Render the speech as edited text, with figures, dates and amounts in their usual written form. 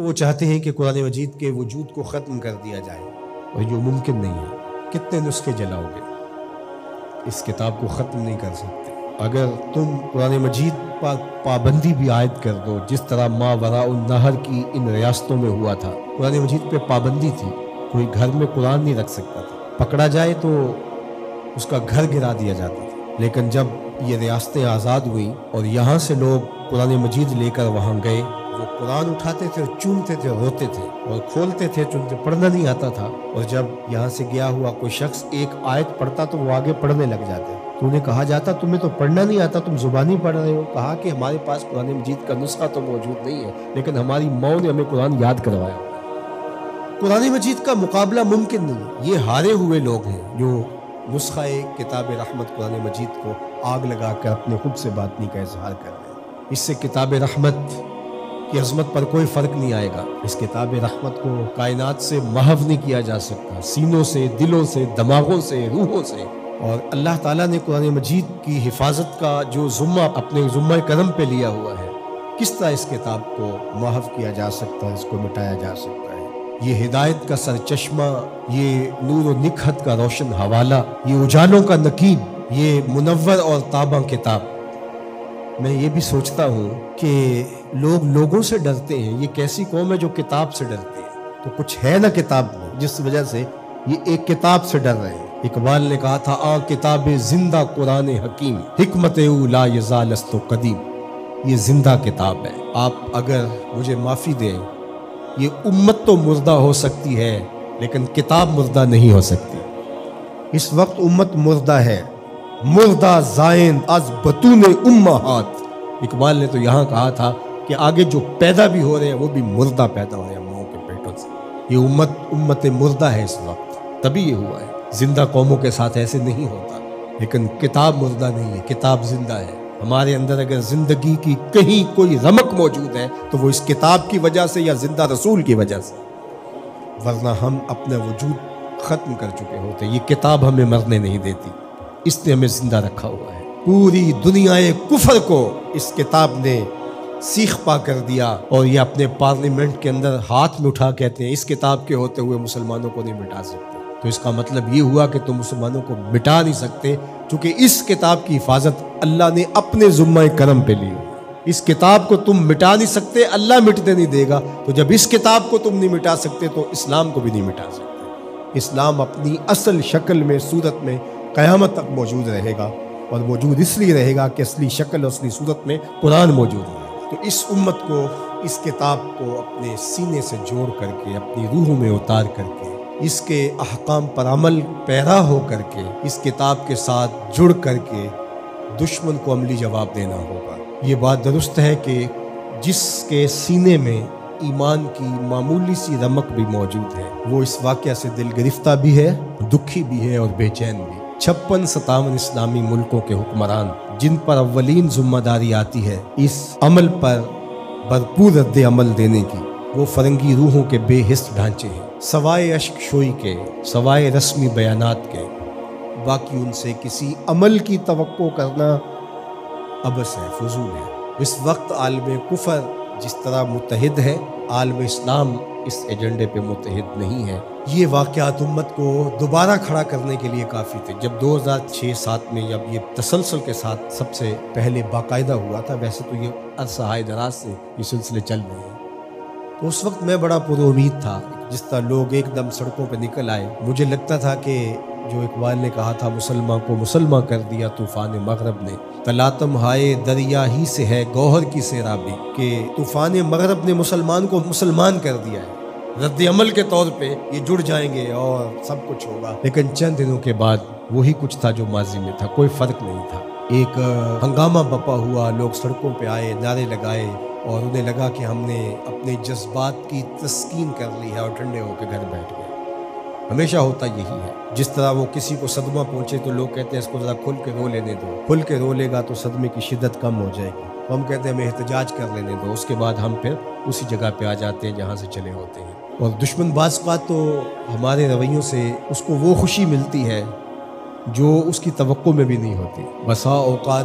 تو وہ چاہتے ہیں کہ قرآن مجید کے وجود کو ختم کر دیا جائے، اور جو ممکن نہیں ہے۔ کتنے نسخے جلاؤ گے، اس کتاب کو ختم نہیں کر سکتے۔ اگر تم قرآن مجید پر پابندی بھی عائد کر دو، جس طرح ما وراء النہر کی ان ریاستوں میں ہوا تھا، قرآن مجید پہ پابندی تھی، کوئی گھر میں قرآن نہیں رکھ سکتا تھا، پکڑا جائے تو اس کا گھر گرا دیا جاتا تھا۔ لیکن جب یہ ریاستیں آزاد ہوئیں اور یہاں سے لوگ قرآن مجید لے کر وہاں گئے، وہ قرآن اٹھاتے تھے، چومتے تھے، روتے تھے اور کھولتے تھے، چنتے پڑھنا نہیں آتا تھا، اور جب یہاں سے گیا ہوا کوئی شخص ایک آیت پڑھتا تو وہ آگے پڑھنے لگ جاتے۔ تو انہیں کہا جاتا تمہیں تو پڑھنا نہیں آتا، تم زبانی پڑھ رہے ہو۔ کہا کہ ہمارے پاس قرآن مجید کا نسخہ تو موجود نہیں ہے، لیکن ہماری ماں نے ہمیں قرآن یاد کروایا۔ قرآن مجید کا مقابلہ ممکن نہیں۔ یہ ہارے ہوئے لوگ ہیں جو نسخہ کتاب رحمت قرآن مجید کو آگ لگا کر اپنے خود سے باطنی کا اظہار کر رہے ہیں۔ اس سے کتاب رحمت کی عظمت پر کوئی فرق نہیں آئے گا۔ اس کتاب رحمت کو کائنات سے محو نہیں کیا جا سکتا، سینوں سے، دلوں سے، دماغوں سے، روحوں سے۔ اور اللہ تعالیٰ نے قرآن مجید کی حفاظت کا جو ذمہ اپنے ذمہ کرم پہ لیا ہوا ہے، کس طرح اس کتاب کو محو کیا جا سکتا ہے، اس کو مٹایا جا سکتا ہے۔ یہ ہدایت کا سرچشمہ، یہ نور و نکہت کا روشن حوالہ، یہ اجالوں کا نقیب، یہ منور اور تاباں کتاب۔ میں یہ بھی سوچتا ہوں کہ لوگ لوگوں سے ڈرتے ہیں، یہ کیسی قوم ہے جو کتاب سے ڈرتے ہیں؟ تو کچھ ہے نا کتاب میں، جس وجہ سے یہ ایک کتاب سے ڈر رہے ہیں۔ اقبال نے کہا تھا آ کتاب زندہ قرآن حکیم، حکمت او لا یزال است قدیم۔ یہ زندہ کتاب ہے۔ آپ اگر مجھے معافی دیں، یہ امت تو مردہ ہو سکتی ہے لیکن کتاب مردہ نہیں ہو سکتی۔ اس وقت امت مردہ ہے، مردہ زائن از بطون امہات۔ اقبال نے تو یہاں کہا تھا کہ آگے جو پیدا بھی ہو رہے ہیں وہ بھی مردہ پیدا ہو رہے ہیں ماؤں کے پیٹوں سے۔ یہ امت مردہ ہے اس وقت، تبھی یہ ہوا ہے۔ زندہ قوموں کے ساتھ ایسے نہیں ہوتا، لیکن کتاب مردہ نہیں ہے، کتاب زندہ ہے۔ ہمارے اندر اگر زندگی کی کہیں کوئی رمق موجود ہے تو وہ اس کتاب کی وجہ سے یا زندہ رسول کی وجہ سے، ورنہ ہم اپنا وجود ختم کر چکے ہوتے۔ یہ کتاب ہمیں مرنے نہیں دیتی، اس نے ہمیں زندہ رکھا ہوا ہے۔ پوری دنیا کفر کو اس کتاب نے سیخ پا کر دیا، اور یہ اپنے پارلیمنٹ کے اندر ہاتھ میں اٹھا کہتے ہیں اس کتاب کے ہوتے ہوئے مسلمانوں کو نہیں مٹا سکتے۔ تو اس کا مطلب یہ ہوا کہ تم مسلمانوں کو مٹا نہیں سکتے، چونکہ اس کتاب کی حفاظت اللہ نے اپنے ذمہ کرم پہ لی۔ اس کتاب کو تم مٹا نہیں سکتے، اللہ مٹنے نہیں دے گا۔ تو جب اس کتاب کو تم نہیں مٹا سکتے تو اسلام کو بھی نہیں مٹا سکتے۔ اسلام اپنی اصل شکل میں، صورت میں قیامت تک موجود رہے گا، اور موجود اس لیے رہے گا کہ اصلی شکل اور اصلی صورت میں قرآن موجود ہے۔ تو اس امت کو اس کتاب کو اپنے سینے سے جوڑ کر کے، اپنی روح میں اتار کر کے، اس کے احکام پر عمل پیرا ہو کر کے، اس کتاب کے ساتھ جڑ کر کے دشمن کو عملی جواب دینا ہوگا۔ یہ بات درست ہے کہ جس کے سینے میں ایمان کی معمولی سی رمق بھی موجود ہے، وہ اس واقعہ سے دل گرفتہ بھی ہے، دکھی بھی ہے اور بے چین بھی۔ 56-57 اسلامی ملکوں کے حکمران جن پر اولین ذمہ داری آتی ہے اس عمل پر بھرپور رد عمل دینے کی، وہ فرنگی روحوں کے بے حس ڈھانچے ہیں، سوائے اشک شوئی کے، سوائے رسمی بیانات کے۔ باقی ان سے کسی عمل کی توقع کرنا عبث ہے، فضول ہے۔ اس وقت عالم کفر جس طرح متحد ہے، عالم اسلام اس ایجنڈے پہ متحد نہیں ہے۔ یہ واقعات امت کو دوبارہ کھڑا کرنے کے لیے کافی تھے۔ جب 2006-07 میں جب یہ تسلسل کے ساتھ سب سے پہلے باقاعدہ ہوا تھا، ویسے تو یہ عرصہ ہائے دراز سے یہ سلسلے چل رہے ہیں، تو اس وقت میں بڑا پر امید تھا۔ جس طرح لوگ ایک دم سڑکوں پہ نکل آئے، مجھے لگتا تھا کہ جو اقبال نے کہا تھا مسلمان کو مسلمان کر دیا طوفان مغرب نے، تلاتم ہائے دریا ہی سے ہے گوہر کی سیرابی، کہ طوفان مغرب نے مسلمان کو مسلمان کر دیا ہے۔ رد عمل کے طور پہ یہ جڑ جائیں گے اور سب کچھ ہوگا، لیکن چند دنوں کے بعد وہی کچھ تھا جو ماضی میں تھا، کوئی فرق نہیں تھا۔ ایک ہنگامہ بپا ہوا، لوگ سڑکوں پہ آئے، نعرے لگائے، اور انہیں لگا کہ ہم نے اپنے جذبات کی تسکین کر لی ہے اور ٹھنڈے ہو کے گھر بیٹھ گئے۔ ہمیشہ ہوتا یہی ہے، جس طرح وہ کسی کو صدمہ پہنچے تو لوگ کہتے ہیں اس کو ذرا کھل کے رو لینے دو، کھل کے رو لے گا تو صدمے کی شدت کم ہو جائے گی۔ تو ہم کہتے ہیں ہمیں احتجاج کر لینے دو، اس کے بعد ہم پھر اسی جگہ پہ آ جاتے ہیں جہاں سے چلے ہوتے ہیں۔ اور دشمن بعض اوقات تو ہمارے رویوں سے اس کو وہ خوشی ملتی ہے جو اس کی توقع میں بھی نہیں ہوتی۔ بسا اوقات